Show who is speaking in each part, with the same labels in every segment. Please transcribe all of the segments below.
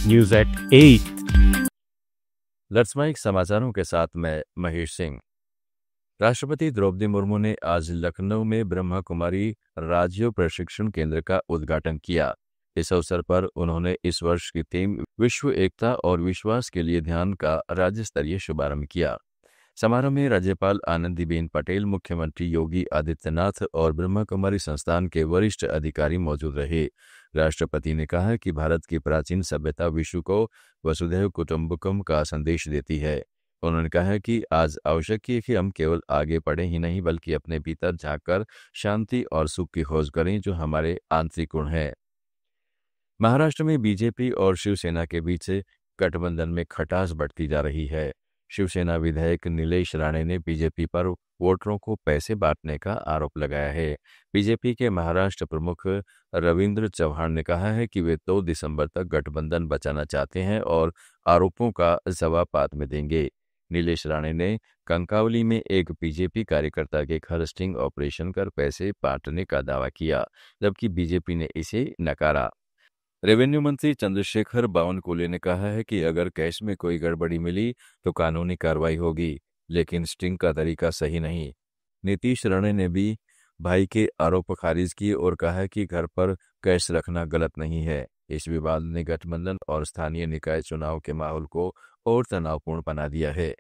Speaker 1: News at 8।
Speaker 2: लट्समाइक समाचारों के साथ मैं महेश सिंह। राष्ट्रपति द्रौपदी मुर्मू ने आज लखनऊ में ब्रह्मा कुमारी राज्य प्रशिक्षण केंद्र का उद्घाटन किया। इस अवसर पर उन्होंने इस वर्ष की थीम विश्व एकता और विश्वास के लिए ध्यान का राज्य स्तरीय शुभारंभ किया। समारोह में राज्यपाल आनंदीबेन पटेल, मुख्यमंत्री योगी आदित्यनाथ और ब्रह्मा कुमारी संस्थान के वरिष्ठ अधिकारी मौजूद रहे। राष्ट्रपति ने कहा कि भारत की प्राचीन सभ्यता विश्व को वसुधैव कुटुंबकम का संदेश देती है। उन्होंने कहा कि आज आवश्यक है कि हम केवल आगे बढ़ें ही नहीं बल्कि अपने भीतर झांककर शांति और सुख की खोज करें, जो हमारे आंतरिक गुण है। महाराष्ट्र में बीजेपी और शिवसेना के बीच गठबंधन में खटास बढ़ती जा रही है। शिवसेना विधायक नीलेश राणे ने बीजेपी पर वोटरों को पैसे बांटने का आरोप लगाया है। बीजेपी के महाराष्ट्र प्रमुख रविंद्र चव्हाण ने कहा है कि वे 2 दिसंबर तक गठबंधन बचाना चाहते हैं और आरोपों का जवाब बाद में देंगे। नीलेश राणे ने कंकावली में एक बीजेपी कार्यकर्ता के घर स्टिंग ऑपरेशन कर पैसे बांटने का दावा किया, जबकि बीजेपी ने इसे नकारा। रेवेन्यू मंत्री चंद्रशेखर बावनकुले ने कहा है कि अगर कैश में कोई गड़बड़ी मिली तो कानूनी कार्रवाई होगी, लेकिन स्टिंग का तरीका सही नहीं। नीतीश राणे ने भी भाई के आरोप खारिज किए और कहा कि घर पर कैश रखना गलत नहीं है। इस विवाद ने गठबंधन और स्थानीय निकाय चुनाव के माहौल को और तनावपूर्ण बना दिया है।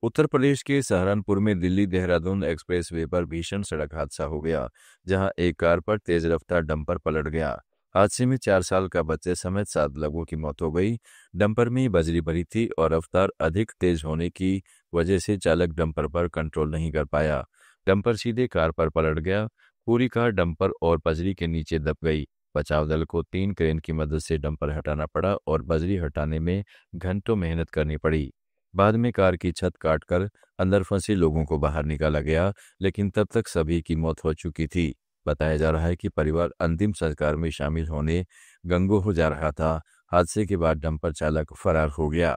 Speaker 2: उत्तर प्रदेश के सहारनपुर में दिल्ली देहरादून एक्सप्रेसवे पर भीषण सड़क हादसा हो गया, जहां एक कार पर तेज रफ्तार डंपर पलट गया। हादसे में 4 साल का बच्चे समेत 7 लोगों की मौत हो गई। डंपर में बजरी भरी थी और रफ्तार अधिक तेज होने की वजह से चालक डंपर पर कंट्रोल नहीं कर पाया। डंपर सीधे कार पर पलट गया। पूरी कार डंपर और बजरी के नीचे दब गई। बचाव दल को 3 क्रेन की मदद से डंपर हटाना पड़ा और बजरी हटाने में घंटों मेहनत करनी पड़ी। बाद में कार की छत काटकर अंदर फंसे लोगों को बाहर निकाला गया, लेकिन तब तक सभी की मौत हो चुकी थी। बताया जा रहा है कि परिवार अंतिम संस्कार में शामिल होने गंगोह हो जा रहा था। हादसे के बाद डंपर चालक फरार हो गया।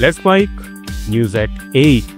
Speaker 1: लट्समाइक न्यूज एट 8।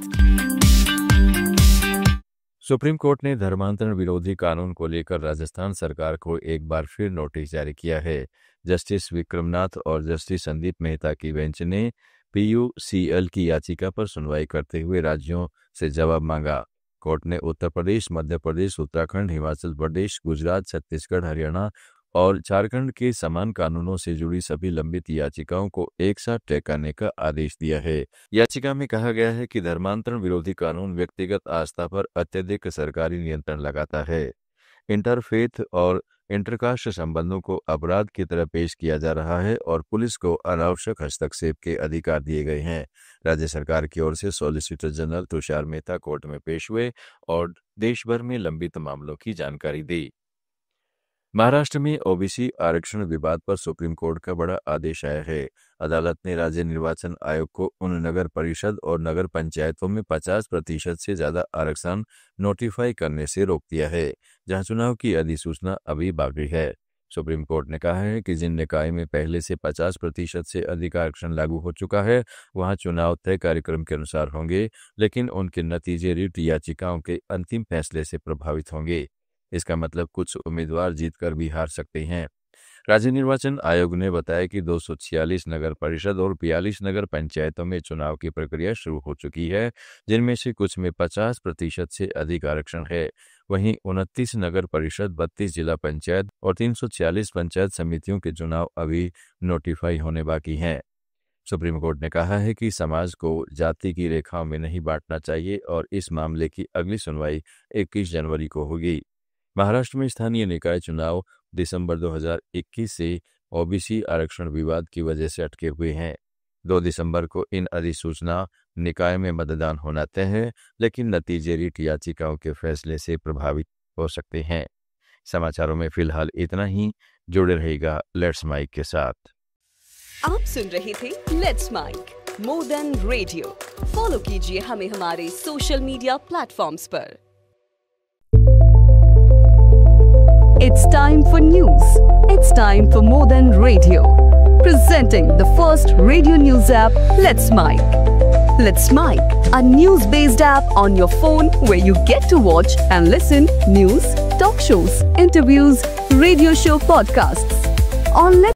Speaker 2: सुप्रीम कोर्ट ने धर्मांतरण विरोधी कानून को लेकर राजस्थान सरकार को एक बार फिर नोटिस जारी किया है। जस्टिस विक्रमनाथ और जस्टिस संदीप मेहता की बेंच ने PUCL की याचिका पर सुनवाई करते हुए राज्यों से जवाब मांगा। कोर्ट ने उत्तर प्रदेश, मध्य प्रदेश, उत्तराखंड, हिमाचल प्रदेश, गुजरात, छत्तीसगढ़, हरियाणा और झारखंड के समान कानूनों से जुड़ी सभी लंबित याचिकाओं को एक साथ तय करने का आदेश दिया है। याचिका में कहा गया है कि धर्मांतरण विरोधी कानून व्यक्तिगत आस्था पर अत्यधिक सरकारी नियंत्रण लगाता है। इंटरफेथ और इंटरकास्ट संबंधों को अपराध की तरह पेश किया जा रहा है और पुलिस को अनावश्यक हस्तक्षेप के अधिकार दिए गए हैं। राज्य सरकार की ओर से solicitor general Tushar Mehta court में पेश हुए और देश भर में लंबित मामलों की जानकारी दी। महाराष्ट्र में OBC आरक्षण विवाद पर सुप्रीम कोर्ट का बड़ा आदेश आया है। अदालत ने राज्य निर्वाचन आयोग को उन नगर परिषद और नगर पंचायतों में 50% से ज्यादा आरक्षण नोटिफाई करने से रोक दिया है, जहां चुनाव की अधिसूचना अभी बाकी है। सुप्रीम कोर्ट ने कहा है कि जिन निकाय में पहले से 50% से अधिक आरक्षण लागू हो चुका है, वहां चुनाव तय कार्यक्रम के अनुसार होंगे, लेकिन उनके नतीजे रिट याचिकाओं के अंतिम फैसले से प्रभावित होंगे। इसका मतलब कुछ उम्मीदवार जीतकर भी हार सकते हैं। राज्य निर्वाचन आयोग ने बताया कि 246 नगर परिषद और 42 नगर पंचायतों में चुनाव की प्रक्रिया शुरू हो चुकी है, जिनमें से कुछ में 50% से अधिक आरक्षण है। वहीं 29 नगर परिषद, 32 जिला पंचायत और 346 पंचायत समितियों के चुनाव अभी नोटिफाई होने बाकी हैं। सुप्रीम कोर्ट ने कहा है कि समाज को जाति की रेखाओं में नहीं बांटना चाहिए और इस मामले की अगली सुनवाई 21 जनवरी को होगी। महाराष्ट्र में स्थानीय निकाय चुनाव दिसंबर 2021 से OBC आरक्षण विवाद की वजह से अटके हुए हैं। 2 दिसंबर को इन अधिसूचना निकाय में मतदान होना तय है, लेकिन नतीजे रिट याचिकाओं के फैसले से प्रभावित हो सकते हैं। समाचारों में फिलहाल इतना ही। जुड़े रहेगा लेट्स माइक के साथ।
Speaker 3: आप सुन रहे थे let's mike more than radio. Follow कीजिए हमें हमारे सोशल मीडिया प्लेटफॉर्म्स पर। It's time for news. It's time for More Than Radio. Presenting the first radio news app, Let's Mic. Let's Mic, a news-based app on your phone where you get to watch and listen news, talk shows, interviews, radio show podcasts. On